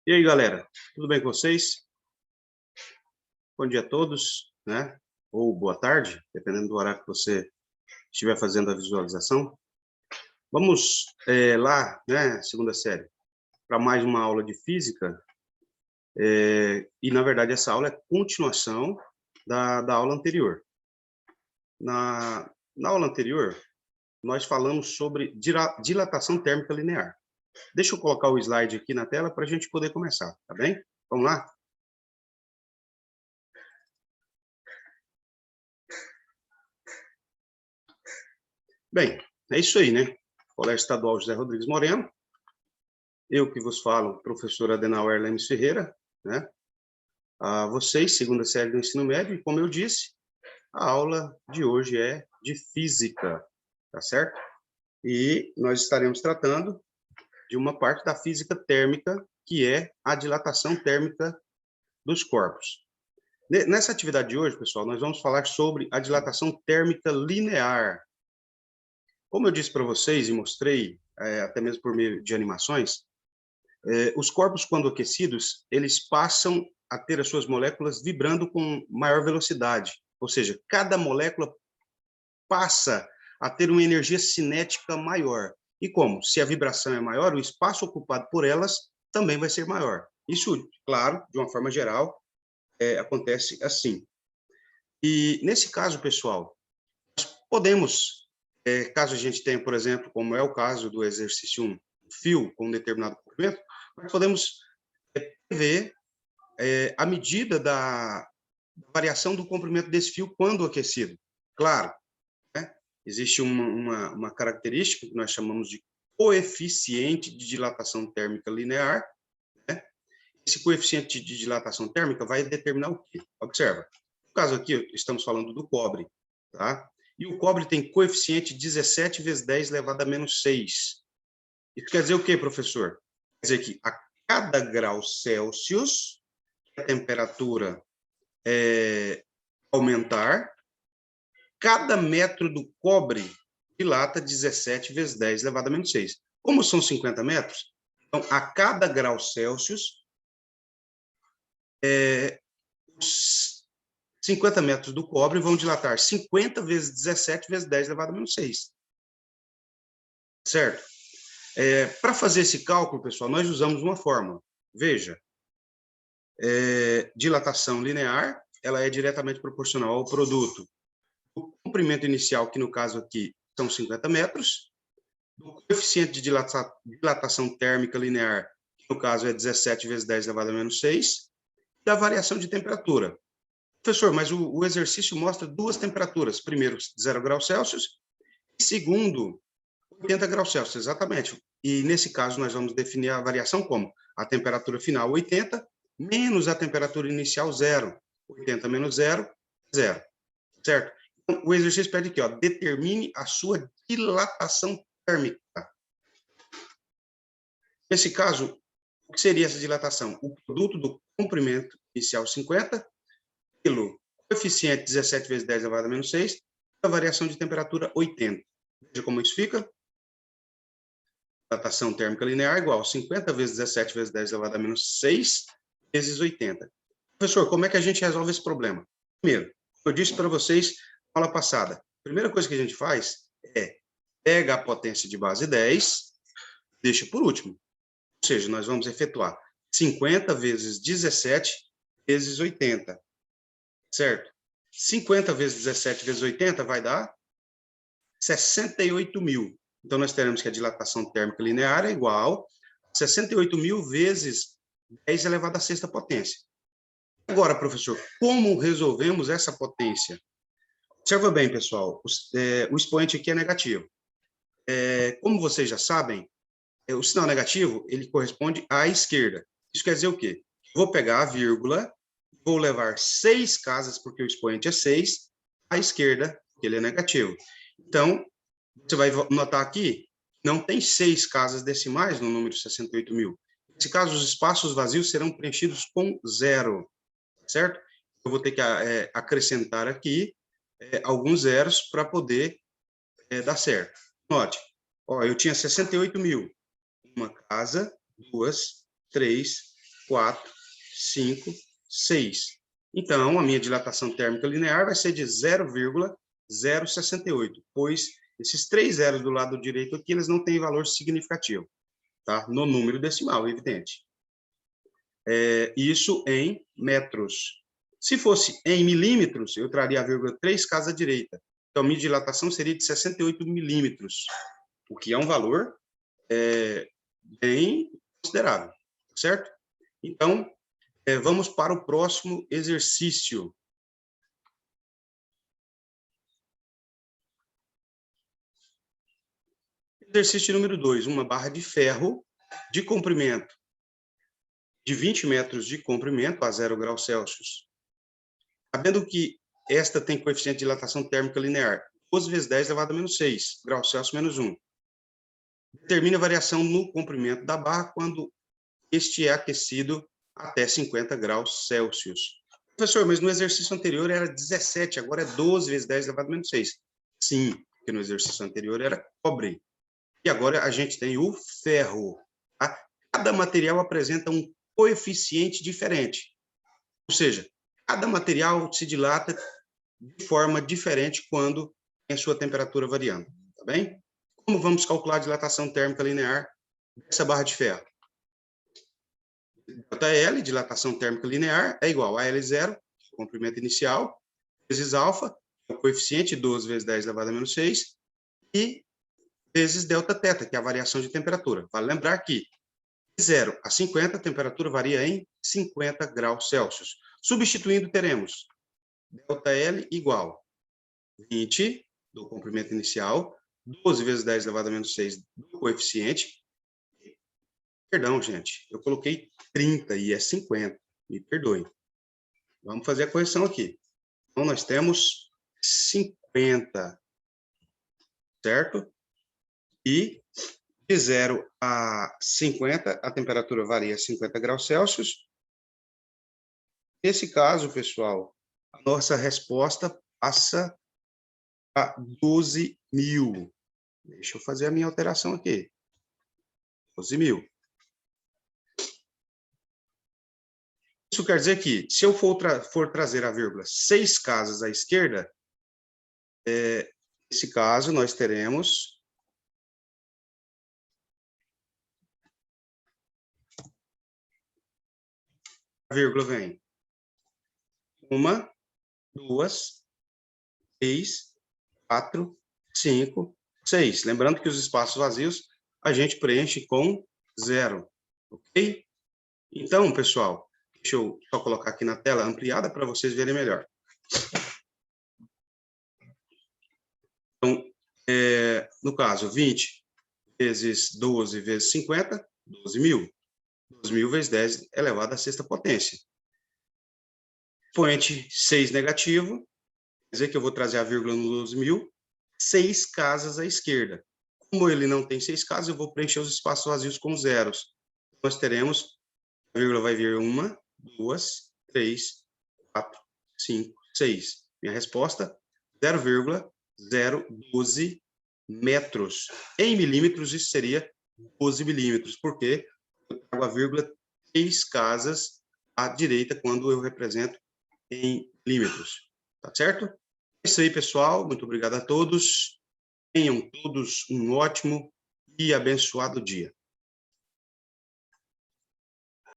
E aí, galera, tudo bem com vocês? Bom dia a todos, né? Ou boa tarde, dependendo do horário que você estiver fazendo a visualização. Vamos lá, né, segunda série, para mais uma aula de física. E, na verdade, essa aula é continuação da aula anterior. Na aula anterior, nós falamos sobre dilatação térmica linear. Deixa eu colocar o slide aqui na tela para a gente poder começar, tá bem? Vamos lá? Bem, é isso aí, né? Colégio Estadual José Rodrigues Moreno. Eu que vos falo, professor Adenauer Lemes Ferreira, né? A vocês, segunda série do ensino médio, e como eu disse, a aula de hoje é de física, tá certo? E nós estaremos tratando de uma parte da física térmica, que é a dilatação térmica dos corpos. Nessa atividade de hoje, pessoal, nós vamos falar sobre a dilatação térmica linear. Como eu disse para vocês e mostrei, até mesmo por meio de animações, os corpos, quando aquecidos, eles passam a ter as suas moléculas vibrando com maior velocidade. Ou seja, cada molécula passa a ter uma energia cinética maior. E como? Se a vibração é maior, o espaço ocupado por elas também vai ser maior. Isso, claro, de uma forma geral, acontece assim. E, nesse caso, pessoal, nós podemos, caso a gente tenha, por exemplo, como é o caso do exercício 1, fio com um determinado comprimento, nós podemos ver a medida da variação do comprimento desse fio quando aquecido. Claro, né? Existe uma característica que nós chamamos de coeficiente de dilatação térmica linear, né? Esse coeficiente de dilatação térmica vai determinar o quê? Observa. No caso aqui, estamos falando do cobre, tá? E o cobre tem coeficiente 17 vezes 10 elevado a menos 6. Isso quer dizer o quê, professor? Quer dizer que a cada grau Celsius, a temperatura aumentar, cada metro do cobre dilata 17 vezes 10 elevado a menos 6. Como são 50 metros, então, a cada grau Celsius, os 50 metros do cobre vão dilatar 50 vezes 17 vezes 10 elevado a menos 6. Certo? Para fazer esse cálculo, pessoal, nós usamos uma fórmula. Veja, dilatação linear, ela é diretamente proporcional ao produto do comprimento inicial, que no caso aqui são 50 metros, do coeficiente de dilatação térmica linear, que no caso é 17 vezes 10 elevado a menos 6, da variação de temperatura. Professor, mas o exercício mostra duas temperaturas. Primeiro, 0 graus Celsius, e segundo, 80 graus Celsius, exatamente. E nesse caso, nós vamos definir a variação como a temperatura final, 80, menos a temperatura inicial, 0. 80 menos 0, 0. Certo? Então, o exercício pede aqui, ó, determine a sua dilatação térmica. Nesse caso, o que seria essa dilatação? O produto do comprimento inicial 50 pelo coeficiente 17 vezes 10 elevado a menos 6, a variação de temperatura 80. Veja como isso fica. Dilatação térmica linear igual a 50 vezes 17 vezes 10 elevado a menos 6 vezes 80. Professor, como é que a gente resolve esse problema? Primeiro, eu disse para vocês na aula passada, a primeira coisa que a gente faz é pega a potência de base 10, deixa por último. Ou seja, nós vamos efetuar 50 vezes 17 vezes 80. Certo? 50 vezes 17 vezes 80 vai dar 68 mil. Então, nós teremos que a dilatação térmica linear é igual a 68 mil vezes 10 elevado à sexta potência. Agora, professor, como resolvemos essa potência? Observa bem, pessoal, o expoente aqui é negativo. Como vocês já sabem, o sinal negativo ele corresponde à esquerda. Isso quer dizer o quê? Vou pegar a vírgula, vou levar 6 casas, porque o expoente é 6, à esquerda, porque ele é negativo. Então, você vai notar aqui, não tem 6 casas decimais no número 68 mil. Nesse caso, os espaços vazios serão preenchidos com 0, certo? Eu vou ter que acrescentar aqui alguns zeros para poder dar certo. Note, ó, eu tinha 68 mil. Uma casa, 2, 3, 4, 5, 6. Então, a minha dilatação térmica linear vai ser de 0,068, pois esses 3 zeros do lado direito aqui, eles não têm valor significativo, tá? No número decimal, evidente. Isso em metros. Se fosse em milímetros, eu traria a vírgula 3 casa direita. Então, minha dilatação seria de 68 milímetros, o que é um valor bem considerável, certo? Então, vamos para o próximo exercício. Exercício número 2, uma barra de ferro de comprimento de 20 metros de comprimento a 0 graus Celsius. Sabendo que esta tem coeficiente de dilatação térmica linear, 12 vezes 10 elevado a menos 6, graus Celsius menos 1. Determine a variação no comprimento da barra quando este é aquecido até 50 graus Celsius. Professor, mas no exercício anterior era 17, agora é 12 vezes 10 elevado a menos 6. Sim, porque no exercício anterior era cobre. E agora a gente tem o ferro. Tá? Cada material apresenta um coeficiente diferente. Ou seja, cada material se dilata de forma diferente quando tem a sua temperatura variando. Tá bem? Como vamos calcular a dilatação térmica linear dessa barra de ferro? ΔL, dilatação térmica linear, é igual a L0, comprimento inicial, vezes alfa, o coeficiente 12 vezes 10 elevado a menos 6, e vezes ΔT, que é a variação de temperatura. Vale lembrar que de 0 a 50, a temperatura varia em 50 graus Celsius. Substituindo, teremos ΔL igual 20 do comprimento inicial, 12 vezes 10 elevado a menos 6 do coeficiente. Perdão, gente, eu coloquei 30 e é 50, me perdoem. Vamos fazer a correção aqui. Então, nós temos 50, certo? E de 0 a 50, a temperatura varia 50 graus Celsius. Nesse caso, pessoal, a nossa resposta passa a 12.000. Deixa eu fazer a minha alteração aqui. 12.000. Isso quer dizer que, se eu for trazer a vírgula 6 casas à esquerda, nesse caso, nós teremos a vírgula vem 1, 2, 3, 4, 5, 6. Lembrando que os espaços vazios a gente preenche com 0, ok? Então, pessoal, deixa eu só colocar aqui na tela ampliada para vocês verem melhor. Então, no caso, 20 vezes 12 vezes 50, 12.000. 12.000 vezes 10 elevado à sexta potência. Expoente 6 negativo, quer dizer que eu vou trazer a vírgula no 12.000, 6 casas à esquerda. Como ele não tem 6 casas, eu vou preencher os espaços vazios com zeros. Nós teremos, a vírgula vai vir 1, 2, 3, 4, 5, 6. Minha resposta, 0,012 metros. Em milímetros, isso seria 12 milímetros, porque eu trago a vírgula 3 casas à direita quando eu represento em milímetros. Tá certo? É isso aí, pessoal. Muito obrigado a todos. Tenham todos um ótimo e abençoado dia.